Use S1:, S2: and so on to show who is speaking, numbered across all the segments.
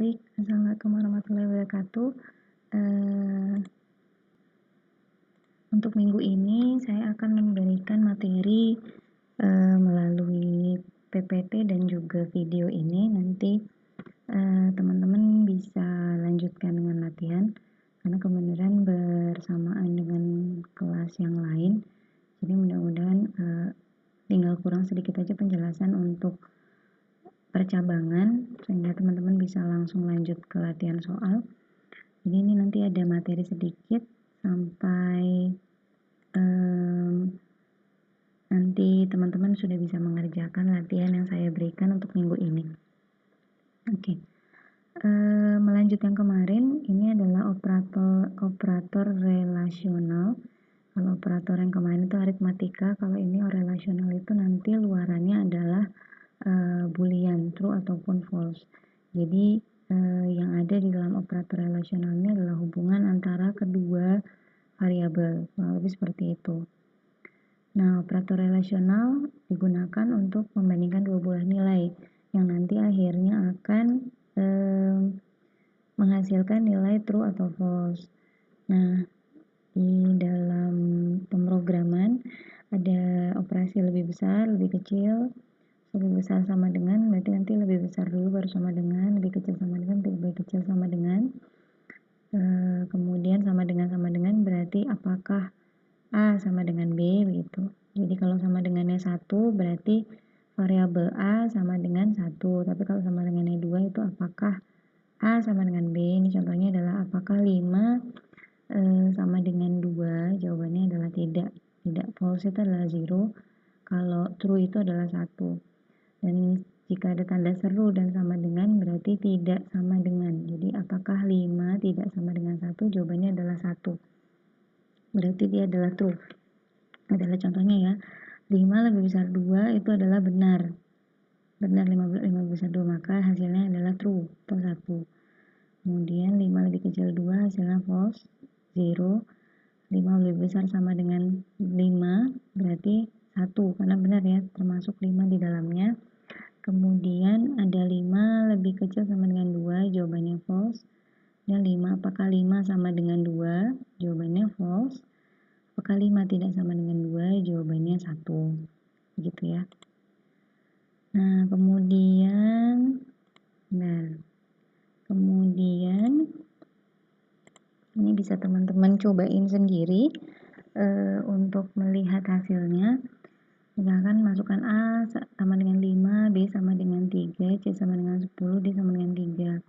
S1: Baik, assalamualaikum warahmatullahi wabarakatuh. Eh, untuk minggu ini saya akan memberikan materi melalui PPT dan juga video ini. Nanti teman-teman bisa lanjutkan dengan latihan karena kebenaran bersamaan dengan kelas yang lain. Jadi mudah-mudahan tinggal kurang sedikit aja penjelasan untuk percabangan sehingga teman-teman bisa langsung lanjut ke latihan soal. Jadi ini nanti ada materi sedikit sampai nanti teman-teman sudah bisa mengerjakan latihan yang saya berikan untuk minggu ini. Oke. Melanjut yang kemarin, ini adalah operator relasional. Kalau operator yang kemarin itu aritmatika, kalau ini relasional itu nanti luarannya adalah boolean, true ataupun false. Jadi yang ada di dalam operator relasional ini adalah hubungan antara kedua variabel, kurang lebih seperti itu. Nah, operator relasional digunakan untuk membandingkan dua buah nilai yang nanti akhirnya akan menghasilkan nilai true atau false. Nah, di dalam pemrograman ada operasi lebih besar, lebih kecil. Lebih besar sama dengan, berarti nanti lebih besar dulu baru sama dengan, lebih kecil sama dengan, lebih kecil sama dengan. Kemudian sama dengan berarti apakah A sama dengan B begitu. Jadi kalau sama dengannya 1 berarti variabel A sama dengan 1. Tapi kalau sama dengannya 2 itu apakah A sama dengan B. Ini contohnya adalah apakah 5 sama dengan 2. Jawabannya adalah tidak. Tidak. False itu adalah 0. Kalau true itu adalah 1. Dan jika ada tanda seru dan sama dengan berarti tidak sama dengan. Jadi apakah 5 tidak sama dengan 1? Jawabannya adalah 1. Berarti dia adalah true. Adalah contohnya ya. 5 lebih besar 2 itu adalah benar. Benar 5 besar 2 maka hasilnya adalah true atau 1. Kemudian 5 lebih kecil 2 hasilnya false, 0. 5 lebih besar sama dengan 5 berarti 1 karena benar ya, termasuk 5 di dalamnya. Kemudian ada 5 lebih kecil sama dengan 2, jawabannya false. Dan 5, apakah 5 sama dengan 2? Jawabannya false. Apakah 5 tidak sama dengan 2? Jawabannya 1. Begitu ya. Nah, kemudian ini bisa teman-teman cobain sendiri untuk melihat hasilnya. Misalkan masukkan A sama dengan 5, B sama dengan 3, C sama dengan 10, D sama dengan 3.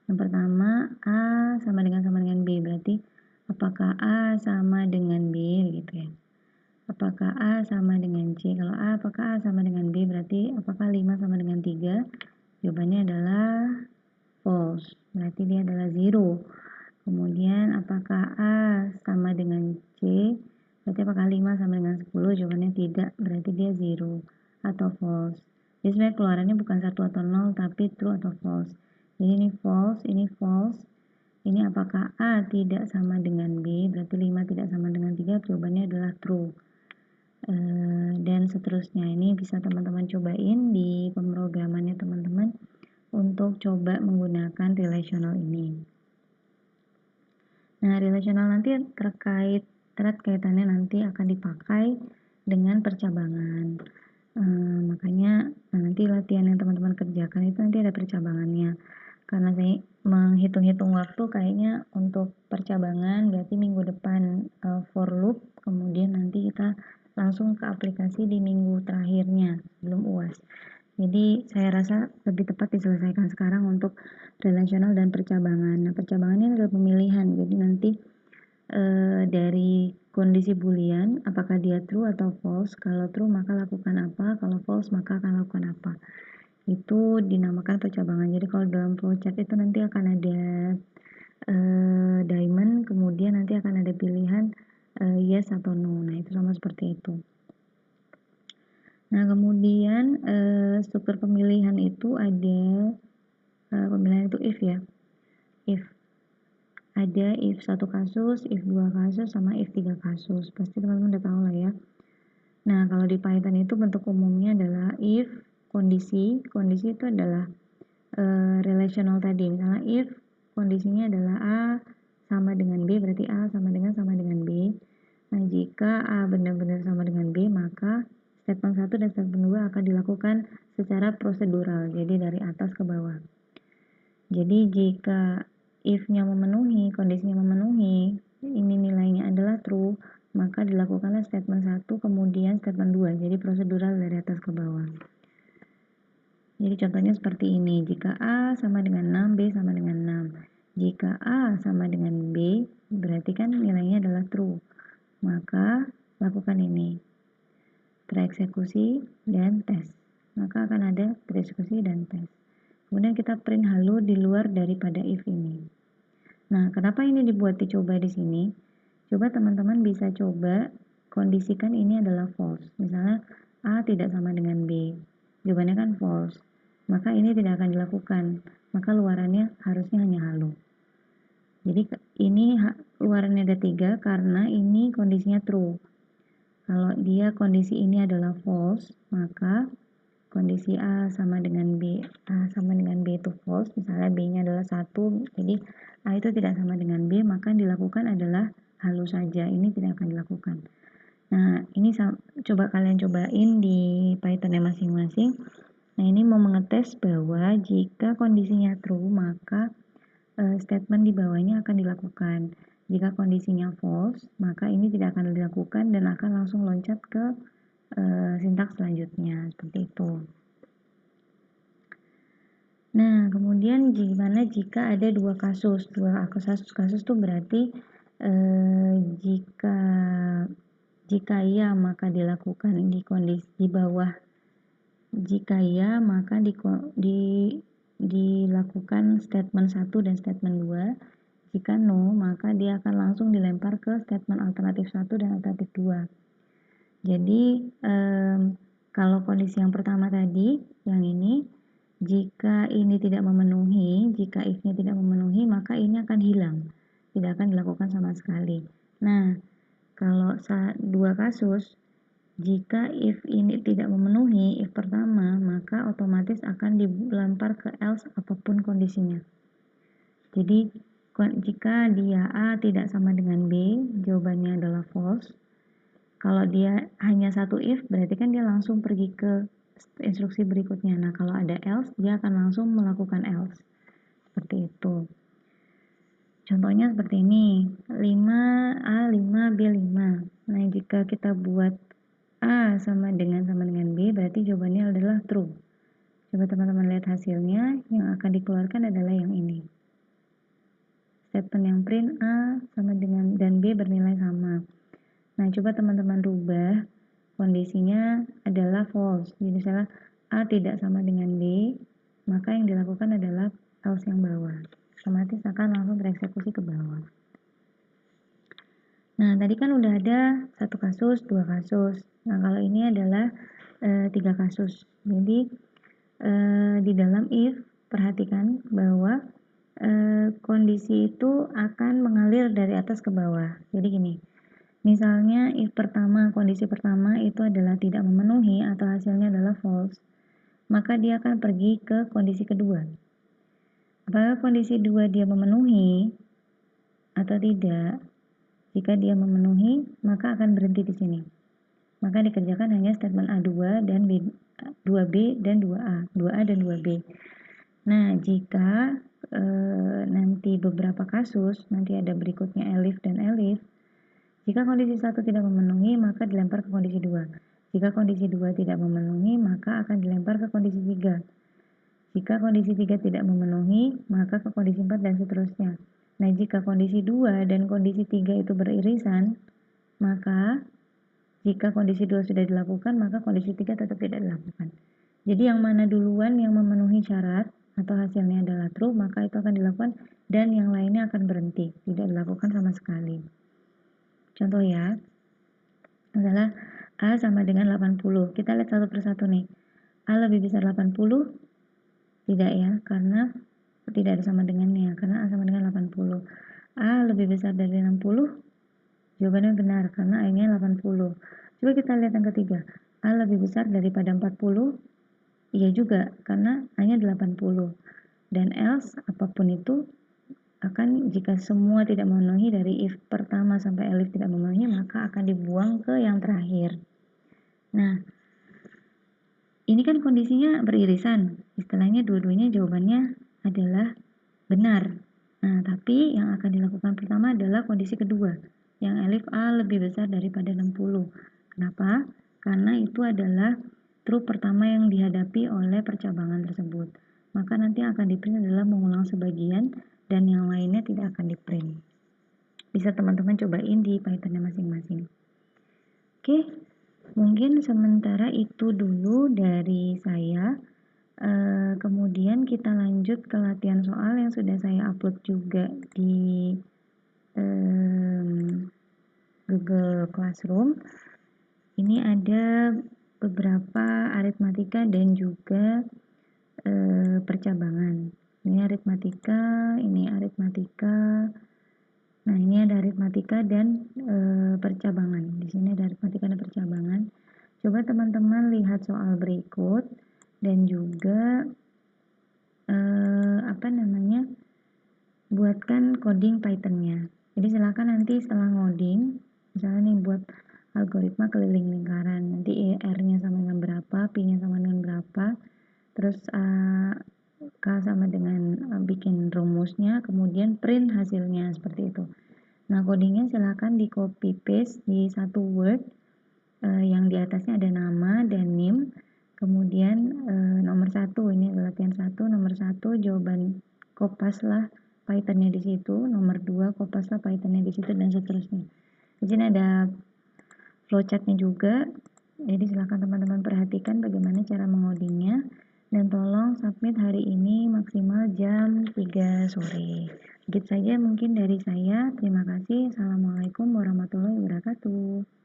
S1: Yang pertama, A sama dengan B, berarti apakah A sama dengan B, gitu ya. Apakah A sama dengan C? Kalau A, apakah A sama dengan B, berarti apakah 5 sama dengan 3? Jawabannya adalah false, berarti dia adalah 0. Kemudian, apakah A sama dengan C? Berarti apakah 5 sama dengan 10? Jawabannya tidak, berarti dia 0 atau false. Jadi sebenarnya keluarannya bukan 1 atau 0, tapi true atau false. Jadi ini false, ini false. Ini apakah A tidak sama dengan B? Berarti 5 tidak sama dengan 3, jawabannya adalah true. Dan seterusnya ini bisa teman-teman cobain di pemrogramannya teman-teman untuk coba menggunakan relational ini. Nah, relational nanti erat kaitannya nanti akan dipakai dengan percabangan. Makanya nanti latihan yang teman-teman kerjakan itu nanti ada percabangannya. Karena saya menghitung-hitung waktu kayaknya untuk percabangan berarti minggu depan for loop, kemudian nanti kita langsung ke aplikasi di minggu terakhirnya sebelum UAS. Jadi saya rasa lebih tepat diselesaikan sekarang untuk relasional dan percabangan. Nah, percabangan ini adalah pemilihan. Jadi nanti dari kondisi boolean apakah dia true atau false. Kalau true maka lakukan apa, kalau false maka akan lakukan apa. Itu dinamakan percabangan. Jadi kalau dalam flowchart itu nanti akan ada diamond, kemudian nanti akan ada pilihan yes atau no. Nah, itu sama seperti itu. Nah, kemudian struktur pemilihan itu ada pemilihan itu if ya. If ada if 1 kasus, if 2 kasus, sama if 3 kasus. Pasti teman-teman udah tahu lah ya. Nah, kalau di Python itu bentuk umumnya adalah if kondisi itu adalah relational tadi. Misalnya if kondisinya adalah A sama dengan B, berarti A sama dengan B. Nah, jika A benar-benar sama dengan B, maka statement 1 dan statement 2 akan dilakukan secara prosedural, jadi dari atas ke bawah. Jadi jika if-nya memenuhi, kondisinya memenuhi, ini nilainya adalah true, maka dilakukanlah statement 1 kemudian statement 2, jadi prosedural dari atas ke bawah. Jadi contohnya seperti ini, jika A sama dengan 6, B sama dengan 6. Jika A sama dengan B, berarti kan nilainya adalah true. Maka lakukan ini, tereksekusi dan tes. Maka akan ada tereksekusi dan tes. Kemudian kita print halu di luar daripada if ini. Nah, kenapa ini dibuat dicoba di sini? Coba teman-teman bisa coba kondisikan ini adalah false. Misalnya A tidak sama dengan B. Jawabannya kan false. Maka ini tidak akan dilakukan. Maka luarannya harusnya hanya halu. Jadi ini luarannya ada 3 karena ini kondisinya true. Kalau dia kondisi ini adalah false, maka kondisi A sama dengan B, A sama dengan B itu false, misalnya B-nya adalah 1, jadi A itu tidak sama dengan B, maka yang dilakukan adalah halu saja, ini tidak akan dilakukan. Nah, ini coba kalian cobain di Python-nya masing-masing. Nah, ini mau mengetes bahwa jika kondisinya true, maka statement di bawahnya akan dilakukan. Jika kondisinya false, maka ini tidak akan dilakukan dan akan langsung loncat ke sintaks selanjutnya, seperti itu. Nah, kemudian gimana jika ada dua kasus? Dua kasus itu berarti jika ya maka dilakukan di kondisi di bawah. Jika ya maka dilakukan statement 1 dan statement 2. Jika no, maka dia akan langsung dilempar ke statement alternatif 1 dan alternatif 2. Jadi kalau kondisi yang pertama tadi, yang ini, jika ini tidak memenuhi, jika if-nya tidak memenuhi, maka ini akan hilang. Tidak akan dilakukan sama sekali. Nah, kalau dua kasus, jika if ini tidak memenuhi, if pertama, maka otomatis akan dilempar ke else apapun kondisinya. Jadi, jika dia A tidak sama dengan B, jawabannya adalah false. Kalau dia hanya satu if, berarti kan dia langsung pergi ke instruksi berikutnya. Nah, kalau ada else, dia akan langsung melakukan else. Seperti itu. Contohnya seperti ini, 5A, 5, B, 5. Nah, jika kita buat A sama dengan B, berarti jawabannya adalah true. Coba teman-teman lihat hasilnya, yang akan dikeluarkan adalah yang ini. Statement yang print A sama dengan dan B bernilai sama. Nah, coba teman-teman rubah kondisinya adalah false. Jadi misalnya A tidak sama dengan B, maka yang dilakukan adalah else yang bawah. Otomatis akan langsung tereksekusi ke bawah. Nah, tadi kan udah ada satu kasus, dua kasus. Nah, kalau ini adalah 3 kasus. Jadi di dalam if, perhatikan bahwa kondisi itu akan mengalir dari atas ke bawah. Jadi gini, misalnya if pertama, kondisi pertama itu adalah tidak memenuhi atau hasilnya adalah false, maka dia akan pergi ke kondisi kedua. Apakah kondisi 2 dia memenuhi atau tidak? Jika dia memenuhi, maka akan berhenti di sini. Maka dikerjakan hanya statement A2 dan 2B dan 2A, 2A dan 2B. Nah, jika nanti beberapa kasus, nanti ada berikutnya elif dan elif. Jika kondisi 1 tidak memenuhi, maka dilempar ke kondisi 2. Jika kondisi 2 tidak memenuhi, maka akan dilempar ke kondisi 3. Jika kondisi 3 tidak memenuhi, maka ke kondisi 4 dan seterusnya. Nah, jika kondisi 2 dan kondisi 3 itu beririsan, maka jika kondisi 2 sudah dilakukan, maka kondisi 3 tetap tidak dilakukan. Jadi yang mana duluan yang memenuhi syarat atau hasilnya adalah true, maka itu akan dilakukan dan yang lainnya akan berhenti, tidak dilakukan sama sekali. Contoh ya, adalah A sama dengan 80. Kita lihat satu persatu nih. A lebih besar 80? Tidak ya, karena tidak ada sama dengannya, karena A sama dengan 80. A lebih besar dari 60? Jawabannya benar, karena A-nya 80. Coba kita lihat yang ketiga. A lebih besar daripada 40? Iya juga, karena A-nya 80. Dan else apapun itu akan, jika semua tidak memenuhi dari if pertama sampai elif tidak memenuhi, maka akan dibuang ke yang terakhir. Nah, ini kan kondisinya beririsan, istilahnya dua-duanya jawabannya adalah benar. Nah, tapi yang akan dilakukan pertama adalah kondisi kedua, yang elif A lebih besar daripada 60. Kenapa? Karena itu adalah true pertama yang dihadapi oleh percabangan tersebut. Maka nanti yang akan di-print adalah mengulang sebagian dan yang lainnya tidak akan di-print. Bisa teman-teman cobain di Python-nya masing-masing. Oke, mungkin sementara itu dulu dari saya. Kemudian kita lanjut ke latihan soal yang sudah saya upload juga di Google Classroom. Ini ada beberapa aritmatika dan juga percabangan. Ini aritmatika, ini aritmatika. Nah, ini ada aritmatika dan percabangan. Di sini ada aritmatika dan percabangan. Coba teman-teman lihat soal berikut dan juga buatkan coding Python-nya. Jadi silakan nanti setelah ngoding, misalnya nih buat algoritma keliling lingkaran, nanti R-nya sama dengan berapa, P-nya sama dengan berapa, terus K sama dengan bikin rumusnya, kemudian print hasilnya seperti itu. Nah, codingnya silakan di copy paste di satu Word, yang di atasnya ada nama dan NIM, kemudian nomor 1, ini adalah latihan 1, nomor 1 jawaban kopaslah Python-nya di situ, nomor 2 kopaslah Python-nya di situ, dan seterusnya. Di sini ada flowchart-nya juga, jadi silakan teman-teman perhatikan bagaimana cara mengodingnya, dan tolong submit hari ini maksimal jam 3 sore. Sedikit saja mungkin dari saya. Terima kasih. Assalamualaikum warahmatullahi wabarakatuh.